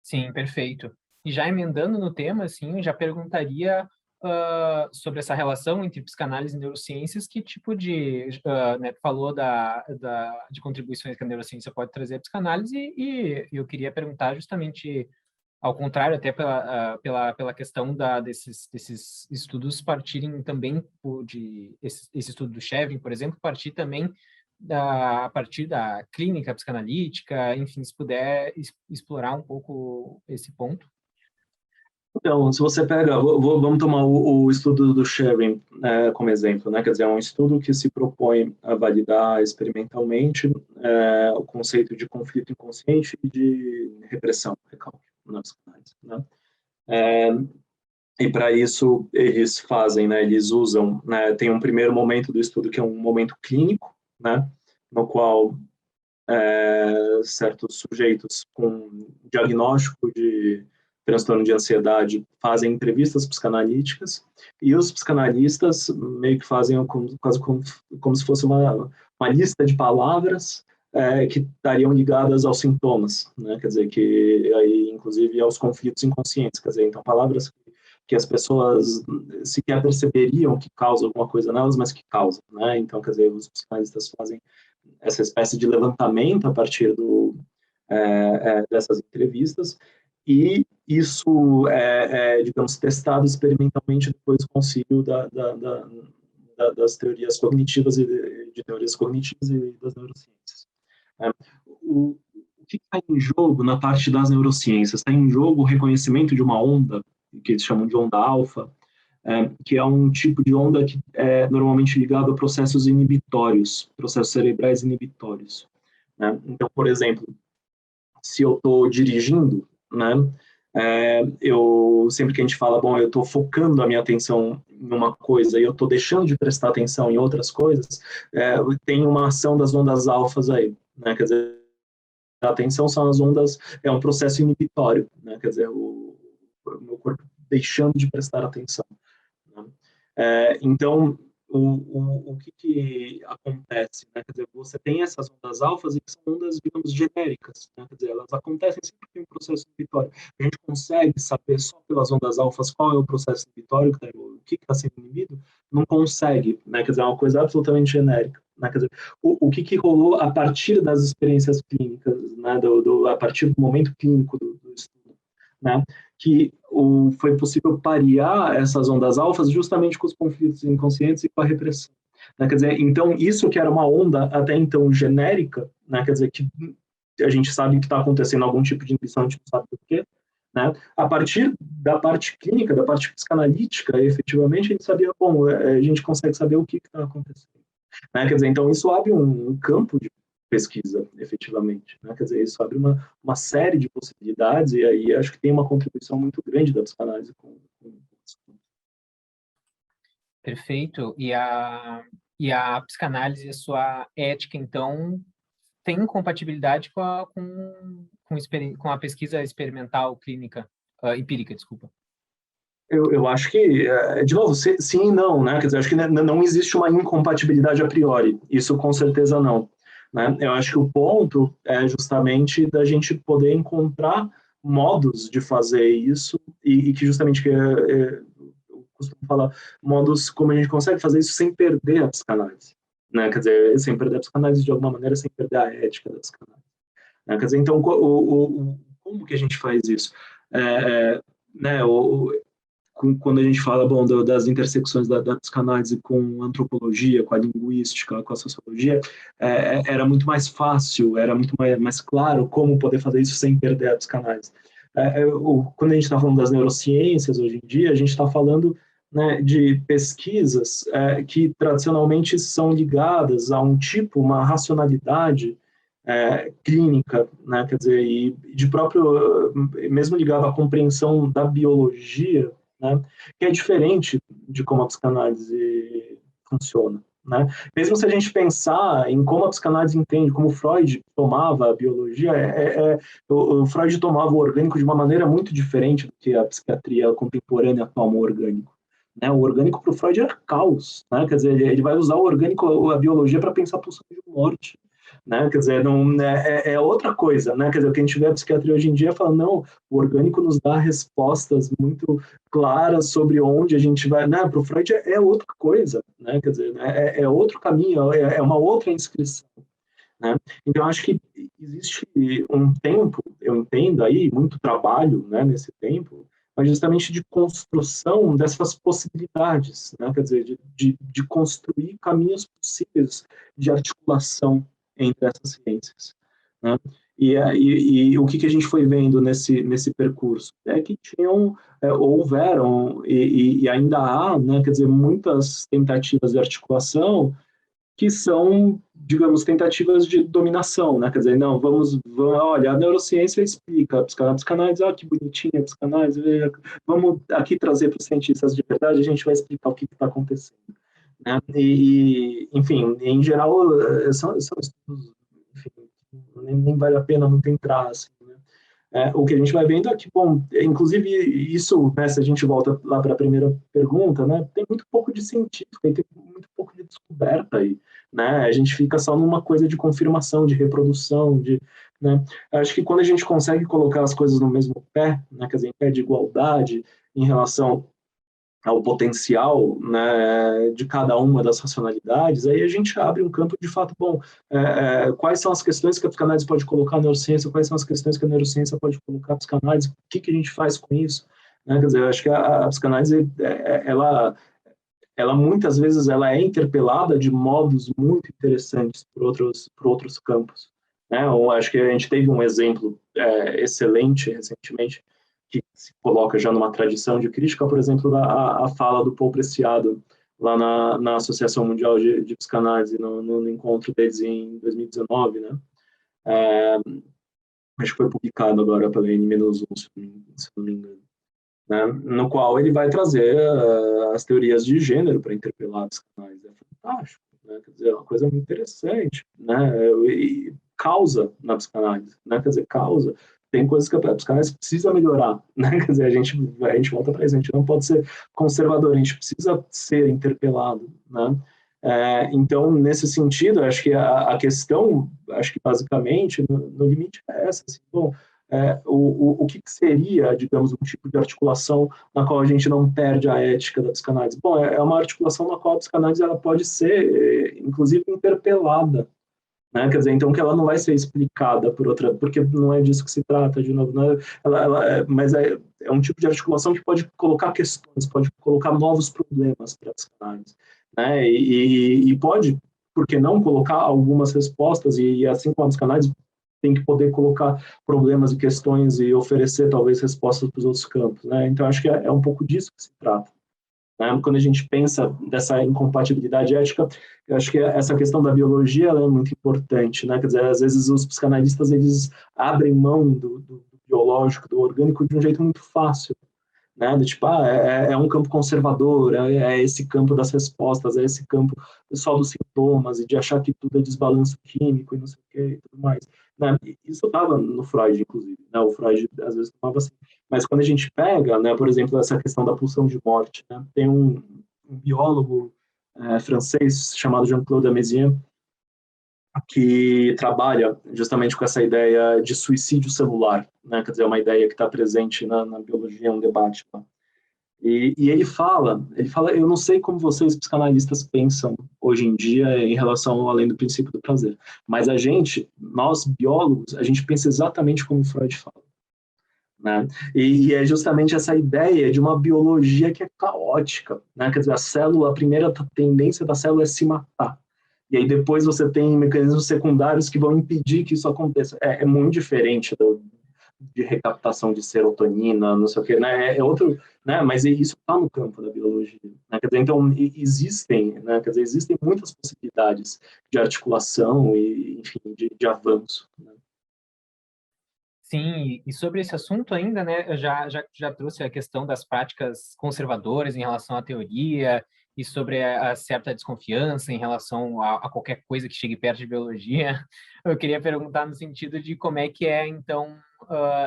Sim, perfeito. E já emendando no tema, assim, eu já perguntaria sobre essa relação entre psicanálise e neurociências, que tipo de, né, tu falou de contribuições que a neurociência pode trazer à psicanálise, e eu queria perguntar justamente ao contrário, até pela questão desses estudos partirem também esse estudo do Chevin, por exemplo, partir também a partir da clínica psicanalítica, enfim, se puder explorar um pouco esse ponto. Então, se você pega, vamos tomar o estudo do Chevin como exemplo, né? Quer dizer, é um estudo que se propõe a validar experimentalmente o conceito de conflito inconsciente e de repressão, recalque, na psicanálise, né? E para isso eles fazem, né? Eles usam, né? Tem um primeiro momento do estudo que é um momento clínico, né? No qual certos sujeitos com diagnóstico de transtorno de ansiedade fazem entrevistas psicanalíticas e os psicanalistas meio que fazem quase como se fosse uma lista de palavras que estariam ligadas aos sintomas, né? Quer dizer, que aí inclusive aos conflitos inconscientes, quer dizer, então palavras que as pessoas sequer perceberiam que causam alguma coisa nelas, mas que causam, né? Então, quer dizer, os psicanalistas fazem essa espécie de levantamento a partir dessas entrevistas, e isso digamos, testado experimentalmente depois com o auxílio das teorias cognitivas de teorias cognitivas e das neurociências. O que está em jogo na parte das neurociências? Está em jogo o reconhecimento de uma onda, que eles chamam de onda alfa, que é um tipo de onda que é normalmente ligado a processos inibitórios, processos cerebrais inibitórios, né? Então, por exemplo, se eu estou dirigindo, né, eu sempre que a gente fala, bom, eu estou focando a minha atenção em uma coisa e eu estou deixando de prestar atenção em outras coisas, tem uma ação das ondas alfas aí, né? Quer dizer, a atenção são as ondas, é um processo inibitório, né? Quer dizer, o meu corpo deixando de prestar atenção. Né? Então, o que acontece? Né? Quer dizer, você tem essas ondas alfas e que são ondas, digamos, genéricas. Né? Quer dizer, elas acontecem sempre que tem um processo inibitório. A gente consegue saber só pelas ondas alfas qual é o processo inibitório, o que está sendo inibido? Não consegue. Né? Quer dizer, é uma coisa absolutamente genérica. Né? Quer dizer, o que rolou a partir das experiências clínicas, né? A partir do momento clínico do estudo, né? Que foi possível parear essas ondas alfas justamente com os conflitos inconscientes e com a repressão. Né? Quer dizer, então, isso que era uma onda até então genérica, né? Quer dizer, que a gente sabe que está acontecendo algum tipo de inibição, a gente não sabe por quê, né? A partir da parte clínica, da parte psicanalítica, efetivamente, a gente sabia, bom, a gente consegue saber o que está acontecendo. Né? Quer dizer, então, isso abre um campo de pesquisa, efetivamente. Né? Quer dizer, isso abre uma série de possibilidades, e aí acho que tem uma contribuição muito grande da psicanálise com isso. Perfeito. E a psicanálise, a sua ética, então, tem compatibilidade com a pesquisa experimental clínica, empírica, desculpa. Eu acho que, de novo, sim e não, né? Quer dizer, acho que não existe uma incompatibilidade a priori, isso com certeza não. Né? Eu acho que o ponto é justamente da gente poder encontrar modos de fazer isso e que justamente eu costumo falar, modos como a gente consegue fazer isso sem perder a psicanálise. Né? Quer dizer, sem perder a psicanálise de alguma maneira, sem perder a ética da psicanálise. Né? Quer dizer, então, como que a gente faz isso? Né, quando a gente fala bom, das intersecções da psicanálise com a antropologia, com a linguística, com a sociologia, era muito mais fácil, era muito mais claro como poder fazer isso sem perder a psicanálise. Quando a gente está falando das neurociências hoje em dia, a gente está falando, né, de pesquisas que tradicionalmente são ligadas a um tipo, uma racionalidade clínica, né, quer dizer, e de próprio, mesmo ligado à compreensão da biologia, né, que é diferente de como a psicanálise funciona. Né? Mesmo se a gente pensar em como a psicanálise entende, como Freud tomava a biologia, o Freud tomava o orgânico de uma maneira muito diferente do que a psiquiatria contemporânea toma o orgânico. Né? O orgânico para o Freud era caos. Né? Quer dizer, ele vai usar o orgânico, a biologia, para pensar a pulsão de morte. né? Quer dizer, não, é outra coisa, né? Quer dizer, o que a gente vê a psiquiatria hoje em dia fala, não, o orgânico nos dá respostas muito claras sobre onde a gente vai, né? Para o Freud é outra coisa, né? Quer dizer, é outro caminho, é uma outra inscrição, né? Então, acho que existe um tempo, eu entendo aí, muito trabalho, né, nesse tempo, mas justamente de construção dessas possibilidades, né? Quer dizer, de construir caminhos possíveis de articulação entre essas ciências, né? E o que a gente foi vendo nesse percurso é que houveram e ainda há, né, quer dizer, muitas tentativas de articulação que são, digamos, tentativas de dominação, né? Quer dizer, não, olha, a neurociência explica, a psicanálise, que bonitinha a psicanálise, vamos aqui trazer para os cientistas de verdade, a gente vai explicar o que está acontecendo, né? Enfim, em geral, são estudos, enfim, nem vale a pena muito entrar, assim, né? O que a gente vai vendo é que, bom, inclusive isso, né, se a gente volta lá para a primeira pergunta, né, tem muito pouco de científico, tem muito pouco de descoberta aí, né, a gente fica só numa coisa de confirmação, de reprodução, né, acho que quando a gente consegue colocar as coisas no mesmo pé, né, quer dizer, em pé de igualdade em relação ao potencial, né, de cada uma das racionalidades, aí a gente abre um campo de fato bom. Quais são as questões que a psicanálise pode colocar na neurociência? Quais são as questões que a neurociência pode colocar na psicanálise? O que a gente faz com isso? Né? Quer dizer, eu acho que a psicanálise, ela muitas vezes ela é interpelada de modos muito interessantes por outros campos. Né? Eu acho que a gente teve um exemplo excelente recentemente que se coloca já numa tradição de crítica, por exemplo, a fala do Paul Preciado lá na Associação Mundial de Psicanálise, no encontro deles em 2019, né? Acho que foi publicado agora pela N-1, se não me engano. Né? No qual ele vai trazer as teorias de gênero para interpelar a psicanálise. É fantástico, né? Quer dizer, é uma coisa muito interessante, né? E causa na psicanálise, né? Quer dizer, causa. Tem coisas que a psicanálise precisa melhorar, né? Quer dizer, a gente volta para isso, a gente não pode ser conservador, a gente precisa ser interpelado, né? Então, nesse sentido, acho que a questão, acho que basicamente, no limite é essa, assim, bom, o que seria, digamos, um tipo de articulação na qual a gente não perde a ética da psicanálise? Bom, é uma articulação na qual a psicanálise ela pode ser, inclusive, interpelada, né? Quer dizer, então que ela não vai ser explicada por outra, porque não é disso que se trata, de novo, né? Mas é um tipo de articulação que pode colocar questões, pode colocar novos problemas para a psicanálise, né? E pode, por que não, colocar algumas respostas, e assim como a psicanálise tem que poder colocar problemas e questões e oferecer talvez respostas para os outros campos, né? Então acho que é um pouco disso que se trata. Né? Quando a gente pensa dessa incompatibilidade ética, eu acho que essa questão da biologia ela é muito importante, né? Quer dizer, às vezes os psicanalistas eles abrem mão do biológico, do orgânico de um jeito muito fácil, né? Do tipo, é um campo conservador, é esse campo das respostas, é esse campo só dos sintomas e de achar que tudo é desbalanço químico e não sei o que e tudo mais. Né? Isso estava no Freud, inclusive, né? O Freud às vezes tomava assim. Mas quando a gente pega, né, por exemplo, essa questão da pulsão de morte, né? Tem um biólogo francês chamado Jean-Claude Amezian que trabalha justamente com essa ideia de suicídio celular, né? Quer dizer, é uma ideia que está presente na biologia, um debate lá. E ele fala, eu não sei como vocês psicanalistas pensam hoje em dia em relação ao além do princípio do prazer, mas nós biólogos, a gente pensa exatamente como Freud fala, né? E é justamente essa ideia de uma biologia que é caótica, né? Quer dizer, a primeira tendência da célula é se matar. E aí depois você tem mecanismos secundários que vão impedir que isso aconteça. É muito diferente de recaptação de serotonina, não sei o quê, né? É outro, né? Mas isso está no campo da biologia, né? Quer dizer, então existem, né? Quer dizer, existem muitas possibilidades de articulação e, enfim, de avanço, né? Sim, e sobre esse assunto ainda, né, eu já trouxe a questão das práticas conservadoras em relação à teoria e sobre a certa desconfiança em relação a qualquer coisa que chegue perto de biologia. Eu queria perguntar no sentido de como é que é, então,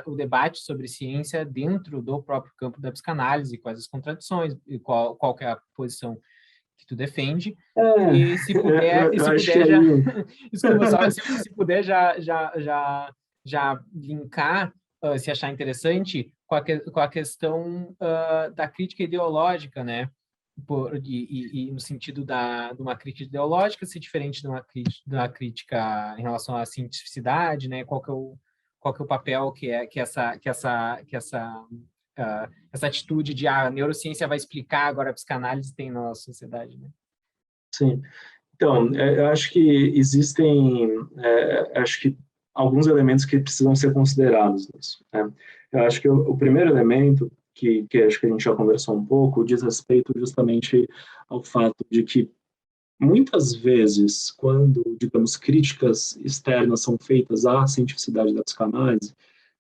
o debate sobre ciência dentro do próprio campo da psicanálise, quais as contradições e qual que é a posição que tu defende, É, e se puder, eu acho que já, aí... desculpa, só, se puder já linkar, se achar interessante, com a questão da crítica ideológica, né? No sentido de uma crítica ideológica ser diferente de uma crítica em relação à cientificidade, né? Qual que é o papel essa atitude de a neurociência vai explicar, agora a psicanálise tem na nossa sociedade, né? Sim. Então, eu acho que existem, acho que alguns elementos que precisam ser considerados nisso, né? Eu acho que o primeiro elemento, que acho que a gente já conversou um pouco, diz respeito justamente ao fato de que muitas vezes, quando, digamos, críticas externas são feitas à cientificidade da psicanálise,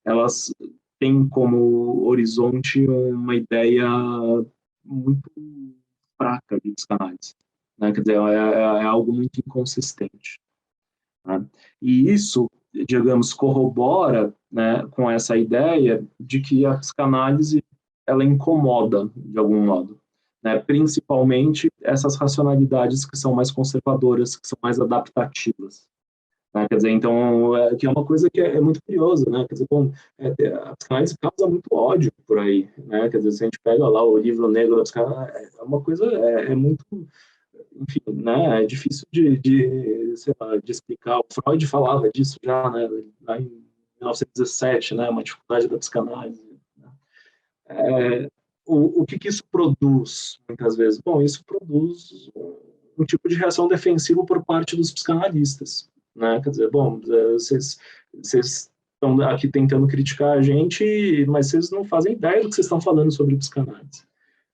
elas têm como horizonte uma ideia muito fraca de psicanálise, né? Quer dizer, é algo muito inconsistente, né? E isso, digamos, corrobora, né, com essa ideia de que a psicanálise ela incomoda de algum modo, né? Principalmente essas racionalidades que são mais conservadoras, que são mais adaptativas. Né? Quer dizer, então, que é uma coisa que é muito curiosa, né? Quer dizer, bom, a psicanálise causa muito ódio por aí, né? Quer dizer, se a gente pega lá o livro negro da psicanálise, é uma coisa, muito, enfim, né? É difícil sei lá, de explicar. O Freud falava disso já, né? Lá em 1917, né? Uma dificuldade da psicanálise. Né? O que isso produz, muitas vezes? Bom, isso produz um tipo de reação defensiva por parte dos psicanalistas, né? Quer dizer, bom, vocês estão aqui tentando criticar a gente, mas vocês não fazem ideia do que vocês estão falando sobre psicanálise,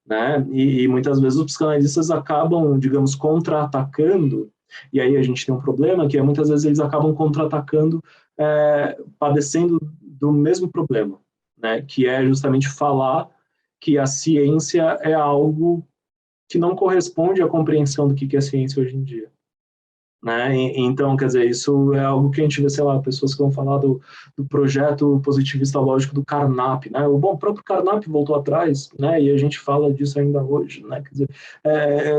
né? E muitas vezes os psicanalistas acabam, digamos, contra-atacando, e aí a gente tem um problema, que é muitas vezes eles acabam contra-atacando, padecendo do mesmo problema, né? Que é justamente falar que a ciência é algo que não corresponde à compreensão do que é ciência hoje em dia. Né? Então, quer dizer, isso é algo que a gente vê, sei lá, pessoas que vão falar do projeto positivista lógico do Carnap, né? O próprio Carnap voltou atrás, né? E a gente fala disso ainda hoje, né? Quer dizer,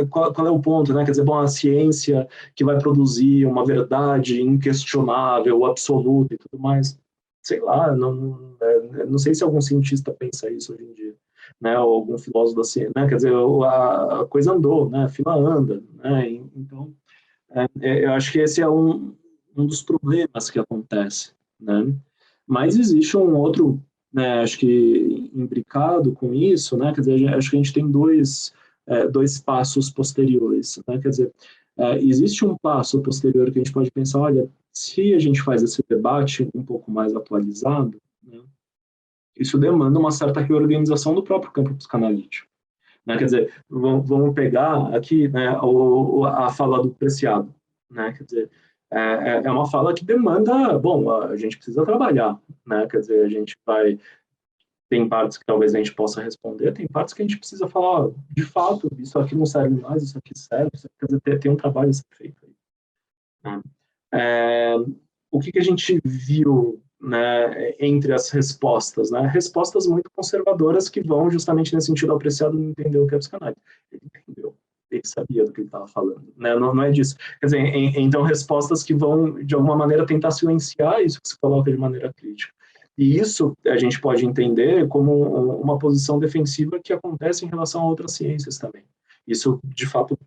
qual é o ponto, né? Quer dizer, bom, a ciência que vai produzir uma verdade inquestionável, absoluta e tudo mais, sei lá, não sei se algum cientista pensa isso hoje em dia, né? Ou algum filósofo da ciência, né? Quer dizer, a coisa andou, né? A fila anda, né? Então eu acho que esse é um dos problemas que acontece, né? Mas existe um outro, né, acho que imbricado com isso, né? Quer dizer, acho que a gente tem dois passos posteriores, né? Quer dizer, existe um passo posterior que a gente pode pensar, olha, se a gente faz esse debate um pouco mais atualizado, né, isso demanda uma certa reorganização do próprio campo psicanalítico. Né? Quer dizer, vamos pegar aqui, né, a fala do Preciado. Né? Quer dizer, é uma fala que demanda, bom, a gente precisa trabalhar. Né? Quer dizer, a gente vai. Tem partes que talvez a gente possa responder, tem partes que a gente precisa falar, de fato, isso aqui não serve mais, isso aqui serve, quer dizer, tem um trabalho a ser feito aí. Né? O que a gente viu, né, entre as respostas, né? Respostas muito conservadoras que vão justamente nesse sentido. Apreciado não entendeu o que é psicanálise. Ele entendeu, ele sabia do que ele estava falando, né? Não é disso. Quer dizer, então respostas que vão de alguma maneira tentar silenciar isso que se coloca de maneira crítica. E isso a gente pode entender como uma posição defensiva que acontece em relação a outras ciências também. Isso de fato,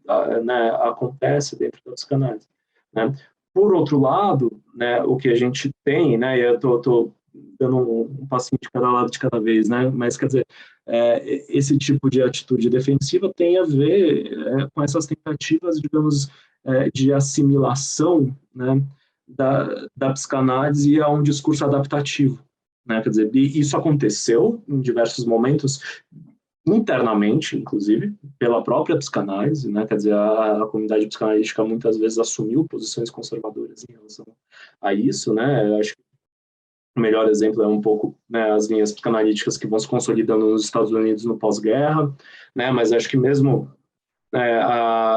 né, acontece dentro da psicanálise, né? Por outro lado, né, o que a gente tem, né, e eu tô dando um passinho de cada lado de cada vez, né, mas quer dizer, esse tipo de atitude defensiva tem a ver com essas tentativas, digamos, de assimilação, né, da psicanálise a um discurso adaptativo, né, quer dizer, e isso aconteceu em diversos momentos, internamente, inclusive, pela própria psicanálise, né? Quer dizer, a comunidade psicanalítica muitas vezes assumiu posições conservadoras em relação a isso, né? Eu acho que o melhor exemplo é um pouco, né, as linhas psicanalíticas que vão se consolidando nos Estados Unidos no pós-guerra, né? Mas acho que mesmo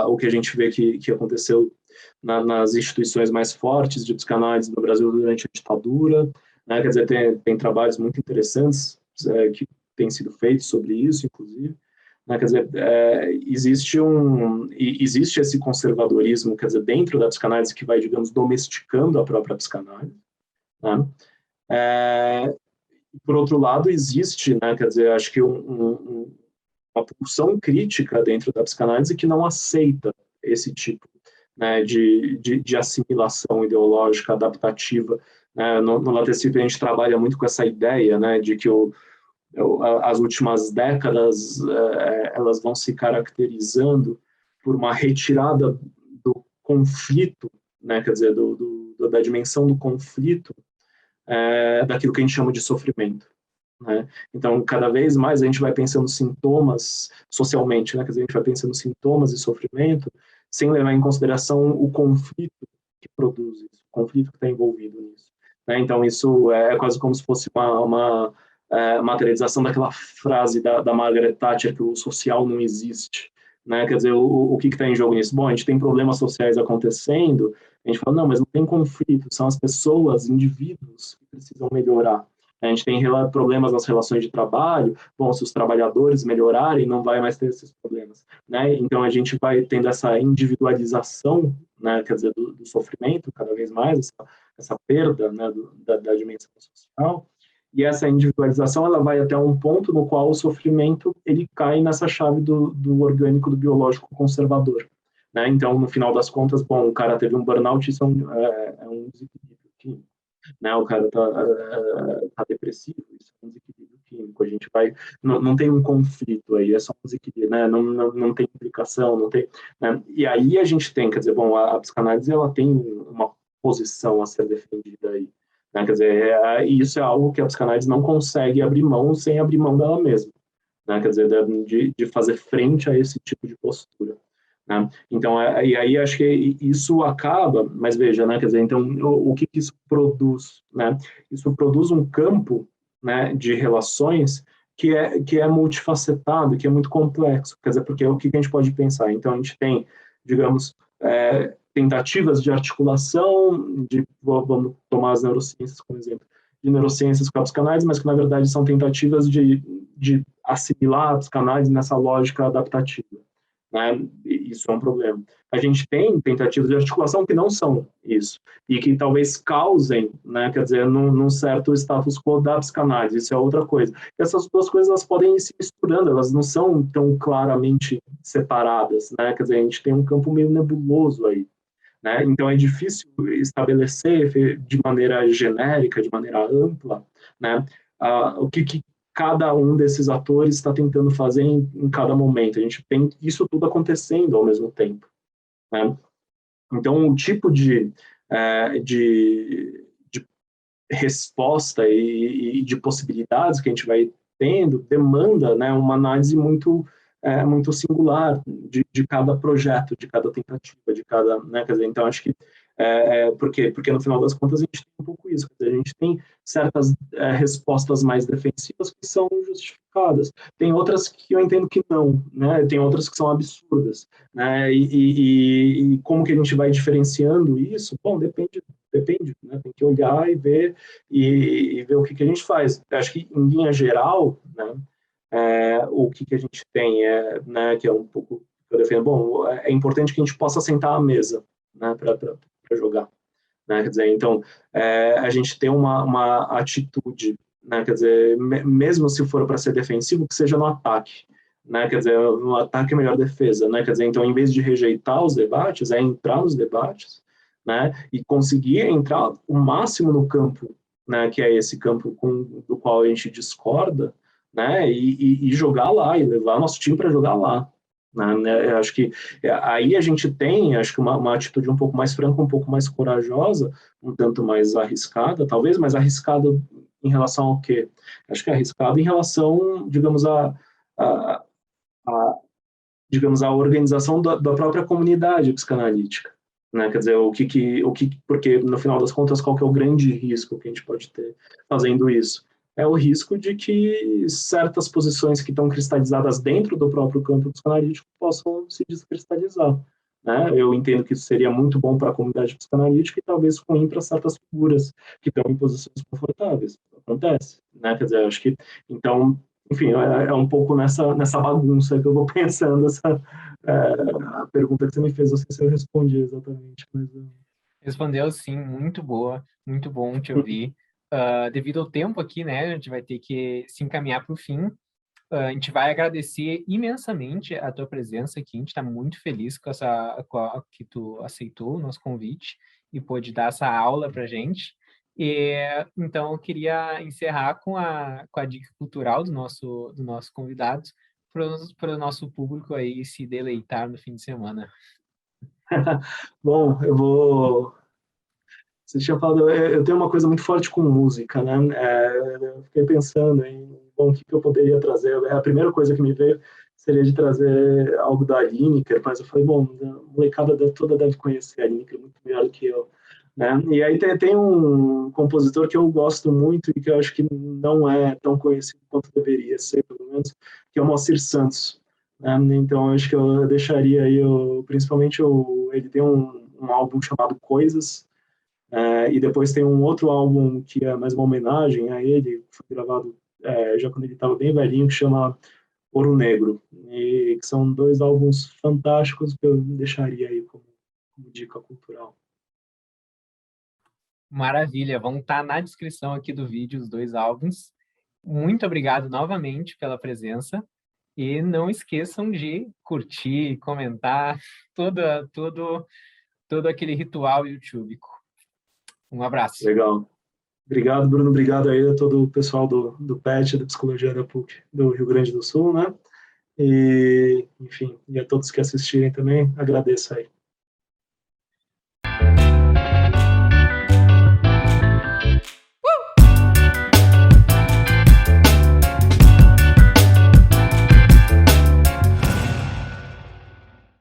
o que a gente vê que aconteceu nas instituições mais fortes de psicanálise no Brasil durante a ditadura, né? Quer dizer, tem trabalhos muito interessantes que têm sido feitos sobre isso, inclusive, né? Quer dizer, existe esse conservadorismo, quer dizer, dentro da psicanálise que vai, digamos, domesticando a própria psicanálise, né? Por outro lado, existe, né, quer dizer, acho que uma pulsão crítica dentro da psicanálise que não aceita esse tipo, né, de assimilação ideológica adaptativa. Né? No LaTeCP a gente trabalha muito com essa ideia, né, de que as últimas décadas elas vão se caracterizando por uma retirada do conflito, né, quer dizer, da dimensão do conflito, daquilo que a gente chama de sofrimento. Né? Então, cada vez mais a gente vai pensando sintomas socialmente, né? Quer dizer, a gente vai pensando sintomas e sofrimento sem levar em consideração o conflito que produz isso, o conflito que está envolvido nisso. Né? Então, isso é quase como se fosse uma materialização daquela frase da Margaret Thatcher, que o social não existe. Né? Quer dizer, o que está em jogo nisso? Bom, a gente tem problemas sociais acontecendo, a gente fala, não, mas não tem conflito, são as pessoas, indivíduos que precisam melhorar. A gente tem problemas nas relações de trabalho, bom, se os trabalhadores melhorarem, não vai mais ter esses problemas, né? Então, a gente vai tendo essa individualização, né, quer dizer, do sofrimento, cada vez mais, essa perda, né, da dimensão social, e essa individualização, ela vai até um ponto no qual o sofrimento, ele cai nessa chave do orgânico, do biológico conservador, né? Então, no final das contas, bom, o cara teve um burnout, isso é um desequilíbrio químico. Né, o cara tá depressivo, isso é um desequilíbrio químico, a gente vai, não tem um conflito aí, é só um desequilíbrio, né, não tem implicação, não tem, né, e aí a gente tem, quer dizer, bom, a psicanálise, ela tem uma posição a ser defendida aí, né, quer dizer, isso é algo que a psicanálise não consegue abrir mão sem abrir mão dela mesma, né, quer dizer, de fazer frente a esse tipo de postura. Né? Então, e aí acho que isso acaba, mas veja, né, quer dizer, então, o que isso produz? Né? Isso produz um campo, né, de relações que é multifacetado, que é muito complexo, quer dizer, porque o que a gente pode pensar? Então, a gente tem, digamos, tentativas de articulação, vamos tomar as neurociências como exemplo, de neurociências com a psicanálise, mas que, na verdade, são tentativas de assimilar a psicanálise nessa lógica adaptativa. Né? Isso é um problema. A gente tem tentativas de articulação que não são isso, e que talvez causem, né, quer dizer, num certo status quo da psicanálise, isso é outra coisa. E essas duas coisas, elas podem ir se misturando, elas não são tão claramente separadas, né, quer dizer, a gente tem um campo meio nebuloso aí. Né? Então, é difícil estabelecer de maneira genérica, de maneira ampla, né, o que cada um desses atores está tentando fazer em cada momento. A gente tem isso tudo acontecendo ao mesmo tempo. Né? Então, o tipo de resposta e de possibilidades que a gente vai tendo demanda, né, uma análise muito singular de cada projeto, de cada tentativa, de cada, né, quer dizer, então acho que porque no final das contas a gente tem um pouco isso, a gente tem certas respostas mais defensivas que são justificadas, tem outras que eu entendo que não, né, tem outras que são absurdas, né, e como que a gente vai diferenciando isso? Bom, depende, né, tem que olhar e ver o que a gente faz. Eu acho que em linha geral, né, o que a gente tem né, que é um pouco que eu defendo, bom, é importante que a gente possa sentar à mesa, né, para jogar, né, quer dizer, então a gente tem uma atitude, né, quer dizer, mesmo se for para ser defensivo, que seja no ataque, né, quer dizer, no ataque é a melhor defesa, né, quer dizer, então em vez de rejeitar os debates, é entrar nos debates, né, e conseguir entrar o máximo no campo, né, que é esse campo do qual a gente discorda, né, e jogar lá, e levar nosso time para jogar lá. Né? Eu acho que aí a gente tem, acho que uma atitude um pouco mais franca, um pouco mais corajosa, um tanto mais arriscada, talvez mais arriscada em relação ao quê? Acho que é arriscada em relação, digamos, a digamos, a organização da própria comunidade psicanalítica. Né? Quer dizer, porque no final das contas, qual que é o grande risco que a gente pode ter fazendo isso? É o risco de que certas posições que estão cristalizadas dentro do próprio campo psicanalítico possam se descristalizar. Né? Eu entendo que isso seria muito bom para a comunidade psicanalítica e talvez ruim para certas figuras que estão em posições confortáveis. Acontece. Né? Quer dizer, acho que, então, enfim, é um pouco nessa bagunça que eu vou pensando, a pergunta que você me fez, não sei se eu respondi exatamente, mas... Respondeu sim, muito bom te ouvir. Devido ao tempo aqui, né, a gente vai ter que se encaminhar para o fim. A gente vai agradecer imensamente a tua presença aqui. A gente está muito feliz que tu aceitou o nosso convite e pôde dar essa aula para gente. E, então, eu queria encerrar com a dica cultural do nosso convidado para o nosso público aí se deleitar no fim de semana. Bom, você tinha falado, eu tenho uma coisa muito forte com música, né? Eu fiquei pensando em, bom, o que eu poderia trazer. A primeira coisa que me veio seria de trazer algo da Lineker, mas eu falei, bom, a molecada toda deve conhecer a Lineker muito melhor do que eu, né? E aí tem um compositor que eu gosto muito e que eu acho que não é tão conhecido quanto deveria ser, pelo menos, que é o Moacir Santos, né? Então, eu acho que eu deixaria aí, principalmente, ele tem um álbum chamado Coisas, e depois tem um outro álbum que é mais uma homenagem a ele, que foi gravado já quando ele estava bem velhinho, que chama Ouro Negro. E que são dois álbuns fantásticos que eu deixaria aí como dica cultural. Maravilha, vão estar na descrição aqui do vídeo os dois álbuns. Muito obrigado novamente pela presença e não esqueçam de curtir, comentar, todo aquele ritual YouTube. Um abraço. Legal. Obrigado, Bruno. Obrigado aí a todo o pessoal do PET, da Psicologia da PUC do Rio Grande do Sul, né? E, enfim, e a todos que assistirem também, agradeço aí.